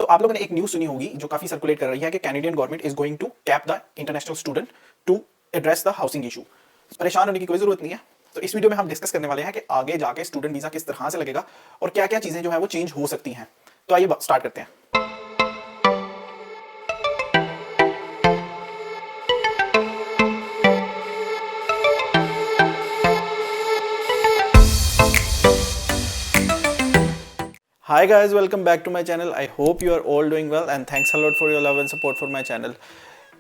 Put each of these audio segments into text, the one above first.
आप लोगों ने एक न्यूज सुनी होगी जो काफी सर्कुलेट कर रही है कि Canadian government is going to cap the international student to address the housing issue. परेशान होने की कोई जरूरत नहीं है। तो इस वीडियो में हम डिस्कस करने वाले हैं कि आगे जाके स्टूडेंट वीजा किस तरह से लगेगा और क्या क्या चीजें जो है वो चेंज हो सकती हैं। तो आइए स्टार्ट करते हैं। Hi guys, welcome back to my channel. I hope you are all doing well and thanks a lot for your love and support for my channel.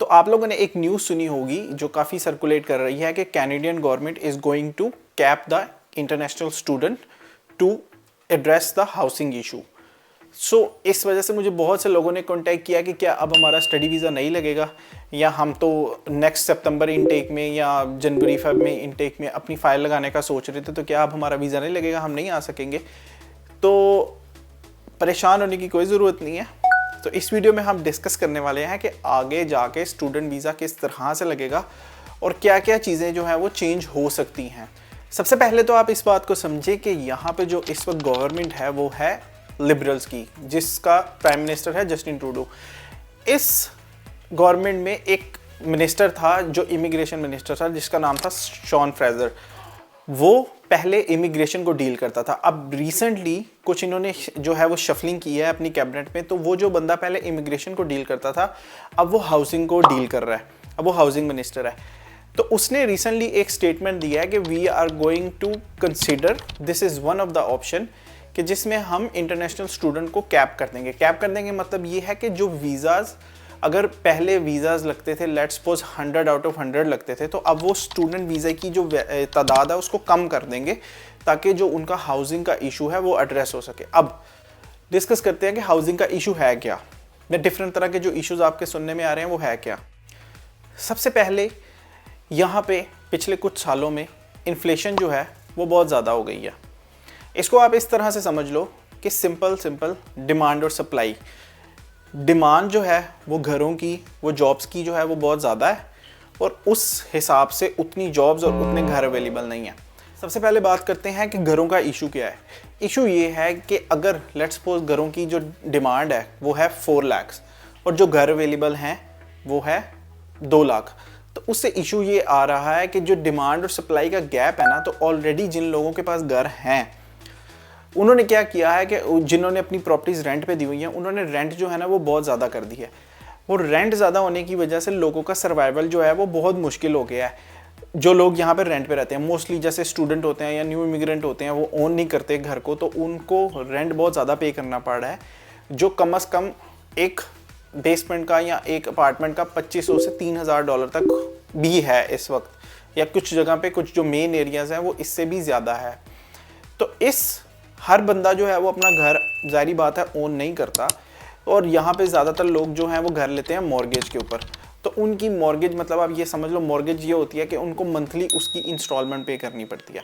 तो आप लोगों ने एक न्यूज़ सुनी होगी जो काफ़ी सर्कुलेट कर रही है कि Canadian government is going to cap the international student to address the housing issue. So इस वजह से मुझे बहुत से लोगों ने कॉन्टैक्ट किया कि क्या अब हमारा स्टडी वीज़ा नहीं लगेगा, या हम तो नेक्स्ट सितंबर इनटेक में या जनवरी फरवरी में इनटेक में अपनी फ़ाइल लगाने का सोच रहे थे, तो क्या अब हमारा वीज़ा नहीं लगेगा, हम नहीं आ सकेंगे। तो परेशान होने की कोई ज़रूरत नहीं है। तो इस वीडियो में हम डिस्कस करने वाले हैं कि आगे जाके स्टूडेंट वीज़ा किस तरह से लगेगा और क्या क्या चीज़ें जो हैं वो चेंज हो सकती हैं। सबसे पहले तो आप इस बात को समझें कि यहाँ पे जो इस वक्त गवर्नमेंट है वो है लिबरल्स की, जिसका प्राइम मिनिस्टर है जस्टिन ट्रूडो। इस गवर्नमेंट में एक मिनिस्टर था जो इमिग्रेशन मिनिस्टर था, जिसका नाम था शॉन फ्रेजर। वो पहले इमिग्रेशन को डील करता था। अब रिसेंटली कुछ इन्होंने जो है वो शफलिंग की है अपनी कैबिनेट में, तो वो जो बंदा पहले इमिग्रेशन को डील करता था अब वो हाउसिंग को डील कर रहा है, अब वो हाउसिंग मिनिस्टर है। तो उसने रिसेंटली एक स्टेटमेंट दिया है कि we are going to consider this is one of the option, कि जिसमें हम इंटरनेशनल स्टूडेंट को कैप कर देंगे। कैप कर देंगे मतलब ये है कि जो वीज़ाज़, अगर पहले वीज़ाज़ लगते थे लेट्स सपोज 100 आउट ऑफ 100 लगते थे, तो अब वो स्टूडेंट वीज़ा की जो तादाद है उसको कम कर देंगे ताकि जो उनका हाउसिंग का इशू है वो एड्रेस हो सके। अब डिस्कस करते हैं कि हाउसिंग का इशू है क्या, या डिफरेंट तरह के जो इश्यूज आपके सुनने में आ रहे हैं वो है क्या। सबसे पहले यहाँ पे पिछले कुछ सालों में इन्फ्लेशन जो है वो बहुत ज़्यादा हो गई है। इसको आप इस तरह से समझ लो कि सिंपल डिमांड और सप्लाई। डिमांड जो है वो घरों की, वो जॉब्स की जो है वो बहुत ज़्यादा है, और उस हिसाब से उतनी जॉब्स और उतने घर अवेलेबल नहीं है। सबसे पहले बात करते हैं कि घरों का इशू क्या है। इशू ये है कि अगर लेट्स सपोज घरों की जो डिमांड है वो है 4 लाख और जो घर अवेलेबल हैं वो है 2 लाख, तो उससे इशू ये आ रहा है कि जो डिमांड और सप्लाई का गैप है ना, तो ऑलरेडी जिन लोगों के पास घर हैं उन्होंने क्या किया है कि जिन्होंने अपनी प्रॉपर्टीज़ रेंट पे दी हुई हैं उन्होंने रेंट जो है ना वो बहुत ज़्यादा कर दी है। वो रेंट ज़्यादा होने की वजह से लोगों का सर्वाइवल जो है वो बहुत मुश्किल हो गया है। जो लोग यहाँ पर रेंट पे रहते हैं, मोस्टली जैसे स्टूडेंट होते हैं या न्यू इमिग्रेंट होते हैं, वो ओन नहीं करते घर को, तो उनको रेंट बहुत ज़्यादा पे करना पड़ रहा है, जो कम अज़ कम एक बेसमेंट का या एक अपार्टमेंट का $2500 से $3000 तक भी है इस वक्त, या कुछ जगह पे कुछ जो मेन एरियाज़ हैं वो इससे भी ज़्यादा है। तो इस हर बंदा जो है वो अपना घर, जाहिर बात है, ओन नहीं करता, और यहाँ पे ज़्यादातर लोग जो हैं वो घर लेते हैं मॉर्गेज के ऊपर। तो उनकी मॉर्गेज मतलब आप ये समझ लो मॉर्गेज ये होती है कि उनको मंथली उसकी इंस्टॉलमेंट पे करनी पड़ती है।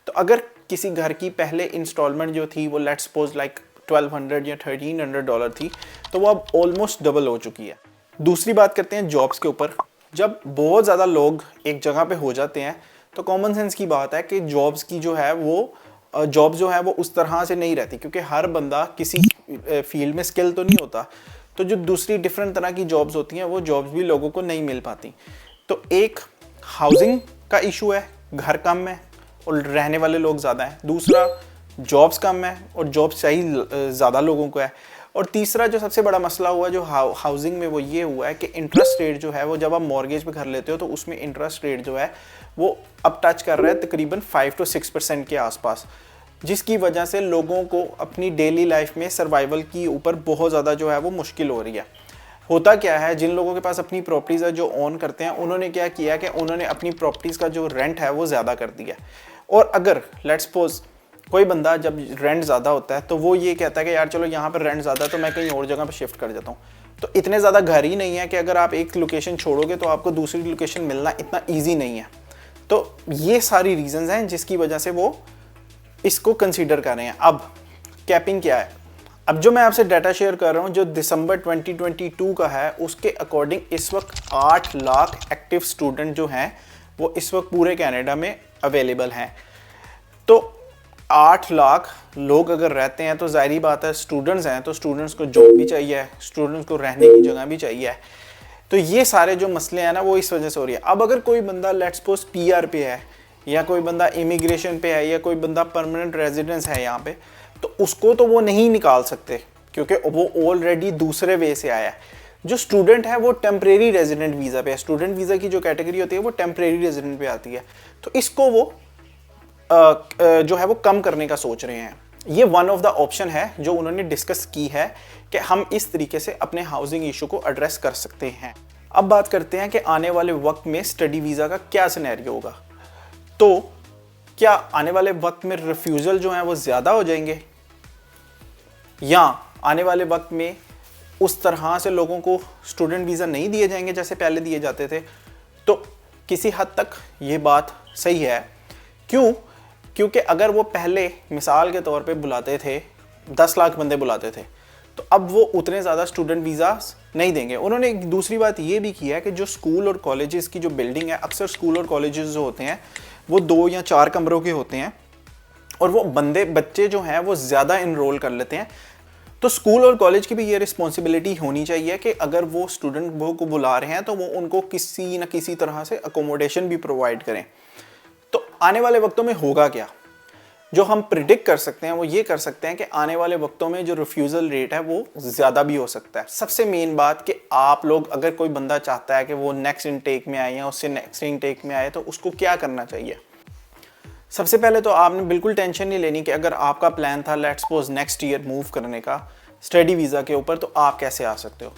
तो अगर किसी घर की पहले इंस्टॉलमेंट जो थी वो लेट्स सपोज लाइक $1200 या $1300 थी, तो वो अब ऑलमोस्ट डबल हो चुकी है। दूसरी बात करते हैं जॉब्स के ऊपर। जब बहुत ज़्यादा लोग एक जगह पे हो जाते हैं तो कॉमन सेंस की बात है कि जॉब्स की जो है वो जॉब जो है वो उस तरह से नहीं रहती, क्योंकि हर बंदा किसी फील्ड में स्किल तो नहीं होता। तो जो दूसरी डिफरेंट तरह की जॉब्स होती हैं वो जॉब्स भी लोगों को नहीं मिल पाती। तो एक हाउसिंग का इशू है, घर कम है और रहने वाले लोग ज़्यादा हैं। दूसरा जॉब्स कम है और जॉब्स चाहिए ज़्यादा लोगों को है। और तीसरा जो सबसे बड़ा मसला हुआ जो हाउसिंग में वो ये हुआ है कि इंटरेस्ट रेट जो है वो, जब आप मॉर्गेज पे घर लेते हो तो उसमें इंटरेस्ट रेट जो है वो अब टच कर रहा है तकरीबन 5 to 6% के आसपास, जिसकी वजह से लोगों को अपनी डेली लाइफ में सर्वाइवल की ऊपर बहुत ज़्यादा जो है वो मुश्किल हो रही है। होता क्या है, जिन लोगों के पास अपनी प्रॉपर्टीज़ है जो ओन करते हैं, उन्होंने क्या किया कि उन्होंने अपनी प्रॉपर्टीज़ का जो रेंट है वो ज़्यादा कर दिया। और अगर लेट्स सपोज कोई बंदा जब रेंट ज़्यादा होता है तो वो ये कहता है कि यार चलो यहाँ पर रेंट ज़्यादा है तो मैं कहीं और जगह पर शिफ्ट कर जाता हूँ। तो इतने ज़्यादा घर ही नहीं है कि अगर आप एक लोकेशन छोड़ोगे तो आपको दूसरी लोकेशन मिलना इतना ईजी नहीं है। तो ये सारी रीजंस हैं जिसकी वजह से वो इसको कंसीडर कर रहे हैं। अब कैपिंग क्या है, अब जो मैं आपसे डाटा शेयर कर रहा हूँ जो दिसंबर 2022 का है, उसके अकॉर्डिंग इस वक्त 8 लाख एक्टिव स्टूडेंट जो हैं वो इस वक्त पूरे कनाडा में अवेलेबल हैं। तो 8 लाख लोग अगर रहते हैं तो जाहिर बात है स्टूडेंट्स हैं तो स्टूडेंट्स को जॉब भी चाहिए, स्टूडेंट्स को रहने की जगह भी चाहिए। तो ये सारे जो मसले हैं ना वो इस वजह से हो रही है। अब अगर कोई बंदा लेट्स सपोज पीआर पे है, या कोई बंदा इमिग्रेशन पे है, या कोई बंदा परमानेंट रेजिडेंस है यहाँ पे, तो उसको तो वो नहीं निकाल सकते क्योंकि वो ऑलरेडी दूसरे वे से आया है। जो स्टूडेंट है वो टेम्परेरी रेजिडेंट वीज़ा पे है। स्टूडेंट वीज़ा की जो कैटेगरी होती है वो टेम्परेरी रेजिडेंट पे आती है। तो इसको वो जो है वो कम करने का सोच रहे हैं। ये वन ऑफ द ऑप्शन है जो उन्होंने डिस्कस की है कि हम इस तरीके से अपने हाउसिंग इशू को एड्रेस कर सकते हैं। अब बात करते हैं कि आने वाले वक्त में स्टडी वीज़ा का क्या सिनेरियो होगा। तो क्या आने वाले वक्त में रिफ्यूज़ल जो है वो ज़्यादा हो जाएंगे, या आने वाले वक्त में उस तरह से लोगों को स्टूडेंट वीज़ा नहीं दिए जाएंगे जैसे पहले दिए जाते थे। तो किसी हद तक ये बात सही है। क्यों? क्योंकि अगर वो पहले मिसाल के तौर पे बुलाते थे 10 लाख बंदे बुलाते थे, तो अब वो उतने ज़्यादा स्टूडेंट वीज़ा नहीं देंगे। उन्होंने एक दूसरी बात ये भी की है कि जो स्कूल और कॉलेजेस की जो बिल्डिंग है, अक्सर स्कूल और कॉलेजेस जो होते हैं वो 2 या 4 कमरों के होते हैं, और वो बच्चे जो हैं वो ज़्यादा इनरोल कर लेते हैं। तो स्कूल और कॉलेज की भी ये रिस्पॉन्सिबिलिटी होनी चाहिए कि अगर वो स्टूडेंट को बुला रहे हैं तो वो उनको किसी न किसी तरह से अकोमोडेशन भी प्रोवाइड करें। तो आने वाले वक्तों में होगा क्या? जो हम प्रिडिक्ट कर सकते हैं वो ये कर सकते हैं कि आने वाले वक्तों में जो रिफ्यूज़ल रेट है वो ज़्यादा भी हो सकता है। सबसे मेन बात कि आप लोग, अगर कोई बंदा चाहता है कि वो नेक्स्ट इनटेक में आए या उससे नेक्स्ट इनटेक में आए, तो उसको क्या करना चाहिए? सबसे पहले तो आपने बिल्कुल टेंशन नहीं लेनी कि अगर आपका प्लान था let's suppose next year move करने का स्टडी वीज़ा के ऊपर, तो आप कैसे आ सकते हो।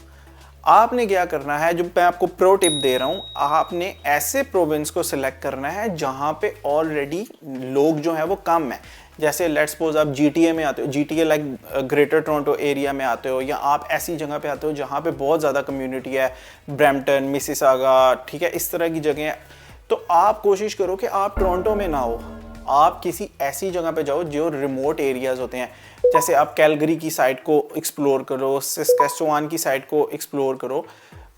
आपने क्या करना है, जो मैं आपको प्रो टिप दे रहा हूँ, आपने ऐसे प्रोविंस को सिलेक्ट करना है जहाँ पे ऑलरेडी लोग जो हैं वो कम है। जैसे लेट्स सपोज आप जीटीए में आते हो, GTA like greater Toronto area में आते हो, या आप ऐसी जगह पे आते हो जहाँ पे बहुत ज़्यादा कम्युनिटी है, ब्रैम्पटन, मिसिसागा, ठीक है, इस तरह की जगह है। तो आप कोशिश करो कि आप टोरंटो में ना हो, आप किसी ऐसी जगह पे जाओ जो रिमोट एरियाज़ होते हैं। जैसे आप कैलगरी की साइड को एक्सप्लोर करो, सस्केचुआन की साइड को एक्सप्लोर करो।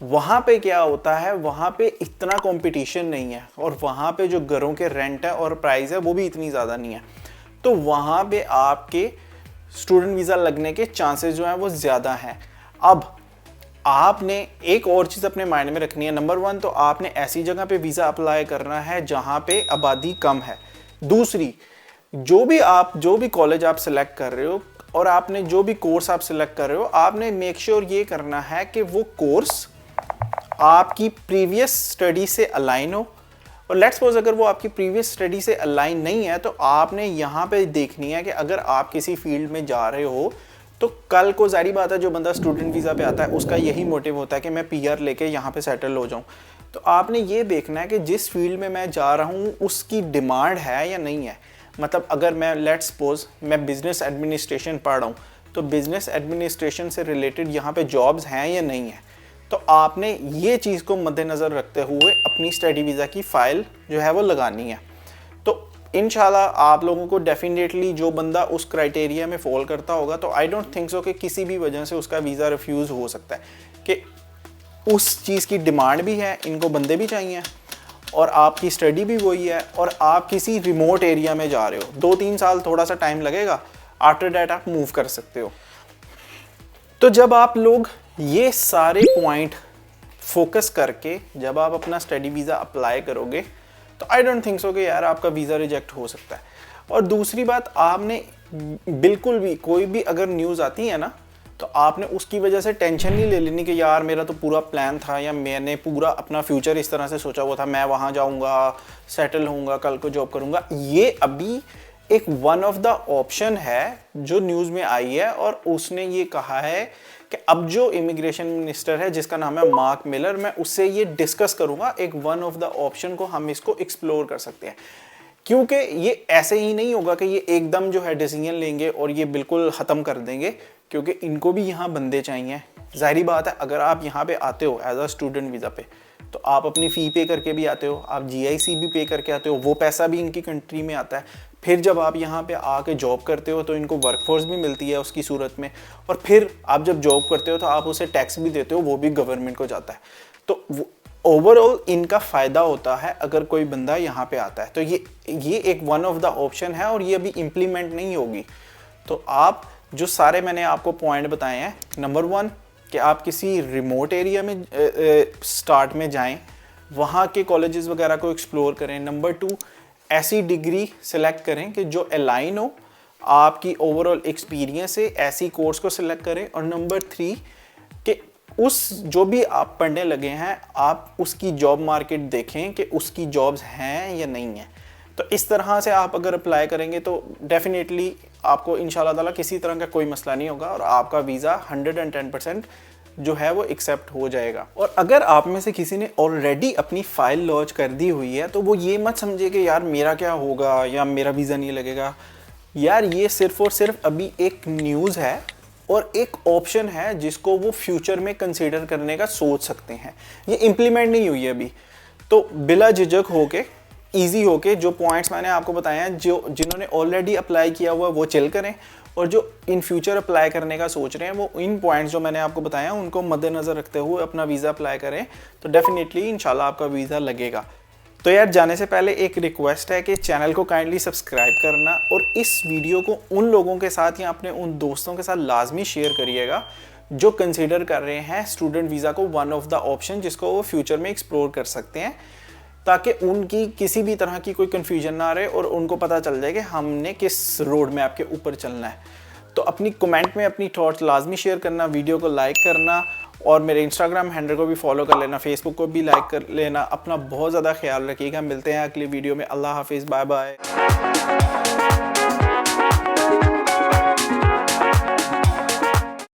वहाँ पे क्या होता है, वहाँ पे इतना कंपटीशन नहीं है, और वहाँ पे जो घरों के रेंट है और प्राइस है वो भी इतनी ज़्यादा नहीं है। तो वहाँ पे आपके स्टूडेंट वीज़ा लगने के चांसेस जो हैं वो ज़्यादा हैं। अब आपने एक और चीज़ अपने माइंड में रखनी है। नंबर 1 तो आपने ऐसी जगह पे वीज़ा अप्लाई करना है जहाँ पे आबादी कम है। दूसरी, जो भी कॉलेज आप सिलेक्ट कर रहे हो और आपने जो भी कोर्स आप सिलेक्ट कर रहे हो, आपने मेक श्योर ये करना है कि वो कोर्स आपकी प्रीवियस स्टडी से अलाइन हो। और लेट्स सपोज अगर वो आपकी प्रीवियस स्टडी से अलाइन नहीं है, तो आपने यहाँ पे देखनी है कि अगर आप किसी फील्ड में जा रहे हो तो कल को जारी बात है जो बंदा स्टूडेंट वीज़ा पे आता है उसका यही मोटिव होता है कि मैं पीआर लेके यहाँ पे सेटल हो जाऊँ। तो आपने ये देखना है कि जिस फील्ड में मैं जा रहा हूँ उसकी डिमांड है या नहीं है। मतलब अगर मैं लेट्स सपोज मैं बिज़नेस एडमिनिस्ट्रेशन पढ़ रहा हूँ, तो बिज़नेस एडमिनिस्ट्रेशन से रिलेटेड यहाँ पे जॉब्स हैं या नहीं है। तो आपने ये चीज़ को मद्देनज़र रखते हुए अपनी स्टडी वीज़ा की फ़ाइल जो है वो लगानी है। तो इंशाल्लाह आप लोगों को डेफिनेटली जो बंदा उस क्राइटेरिया में फॉल करता होगा, तो आई डोंट थिंक सो कि किसी भी वजह से उसका वीज़ा रिफ्यूज़ हो सकता है, कि उस चीज़ की डिमांड भी है, इनको बंदे भी चाहिए और आपकी स्टडी भी वही है, और आप किसी रिमोट एरिया में जा रहे हो। 2-3 साल थोड़ा सा टाइम लगेगा, आफ्टर दैट आप मूव कर सकते हो। तो जब आप लोग ये सारे पॉइंट फोकस करके जब आप अपना स्टडी वीज़ा अप्लाई करोगे, तो आई डोंट थिंक सो कि यार आपका वीज़ा रिजेक्ट हो सकता है। और दूसरी बात, आपने बिल्कुल भी कोई भी अगर न्यूज़ आती है ना, तो आपने उसकी वजह से टेंशन नहीं ले लेनी कि यार मेरा तो पूरा प्लान था, या मैंने पूरा अपना फ्यूचर इस तरह से सोचा हुआ था, मैं वहाँ जाऊँगा, सेटल होऊंगा, कल को जॉब करूँगा। ये अभी एक वन ऑफ द ऑप्शन है जो न्यूज़ में आई है, और उसने ये कहा है कि अब जो इमिग्रेशन मिनिस्टर है जिसका नाम है मार्क मिलर, मैं उससे ये डिस्कस करूँगा। एक वन ऑफ द ऑप्शन को हम इसको एक्सप्लोर कर सकते हैं, क्योंकि ये ऐसे ही नहीं होगा कि ये एकदम जो है डिसीजन लेंगे और ये बिल्कुल ख़त्म कर देंगे, क्योंकि इनको भी यहाँ बंदे चाहिए। ज़ाहिरी बात है, अगर आप यहाँ पे आते हो एज अ स्टूडेंट वीज़ा पे, तो आप अपनी फ़ी पे करके भी आते हो, आप GIC भी पे करके आते हो, वो पैसा भी इनकी कंट्री में आता है। फिर जब आप यहाँ पे आके जॉब करते हो तो इनको वर्कफोर्स भी मिलती है उसकी सूरत में, और फिर आप जब जॉब करते हो तो आप उसे टैक्स भी देते हो, वो भी गवर्नमेंट को जाता है। तो ओवरऑल इनका फ़ायदा होता है अगर कोई बंदा यहाँ पे आता है। तो ये एक वन ऑफ द ऑप्शन है और ये अभी इम्प्लीमेंट नहीं होगी। तो आप जो सारे मैंने आपको पॉइंट बताए हैं, नंबर 1 कि आप किसी रिमोट एरिया में स्टार्ट में जाएं, वहाँ के कॉलेजेस वगैरह को एक्सप्लोर करें। नंबर 2 ऐसी डिग्री सेलेक्ट करें कि जो अलाइन हो आपकी ओवरऑल एक्सपीरियंस से, ऐसी कोर्स को सिलेक्ट करें। और नंबर 3 कि उस जो भी आप पढ़ने लगे हैं आप उसकी जॉब मार्केट देखें कि उसकी जॉब्स हैं या नहीं हैं। तो इस तरह से आप अगर अप्लाई करेंगे तो डेफिनेटली आपको इंशाल्लाह ताला किसी तरह का कोई मसला नहीं होगा और आपका वीज़ा 110% जो है वो एक्सेप्ट हो जाएगा। और अगर आप में से किसी ने ऑलरेडी अपनी फ़ाइल लॉन्च कर दी हुई है तो वो ये मत समझे कि यार मेरा क्या होगा या मेरा वीज़ा नहीं लगेगा। यार ये सिर्फ़ और सिर्फ अभी एक न्यूज़ है और एक ऑप्शन है जिसको वो फ्यूचर में कंसीडर करने का सोच सकते हैं। ये इम्प्लीमेंट नहीं हुई है अभी। तो बिला झिझक होके, ईजी होके जो पॉइंट्स मैंने आपको बताए हैं, जिन्होंने ऑलरेडी अप्लाई किया हुआ वो चिल करें और जो इन फ्यूचर अप्लाई करने का सोच रहे हैं वो इन पॉइंट्स जो मैंने आपको बताया उनको मद्देनज़र रखते हुए अपना वीज़ा अप्लाई करें। तो डेफिनेटली इंशाल्लाह आपका वीज़ा लगेगा। तो यार जाने से पहले एक रिक्वेस्ट है कि चैनल को काइंडली सब्सक्राइब करना और इस वीडियो को उन लोगों के साथ या अपने उन दोस्तों के साथ लाजमी शेयर करिएगा जो कंसीडर कर रहे हैं स्टूडेंट वीज़ा को वन ऑफ द ऑप्शन जिसको वो फ्यूचर में एक्सप्लोर कर सकते हैं, ताकि उनकी किसी भी तरह की कोई कन्फ्यूजन ना रहे और उनको पता चल जाए कि हमने किस रोड मैप के ऊपर चलना है। तो अपनी कमेंट में अपनी थॉट्स लाजमी शेयर करना, वीडियो को लाइक करना और मेरे इंस्टाग्राम हैंडल को भी फॉलो कर लेना, फेसबुक को भी लाइक कर लेना। अपना बहुत ज़्यादा ख्याल रखिएगा। मिलते हैं अगली वीडियो में। अल्लाह हाफिज़, बाय बाय।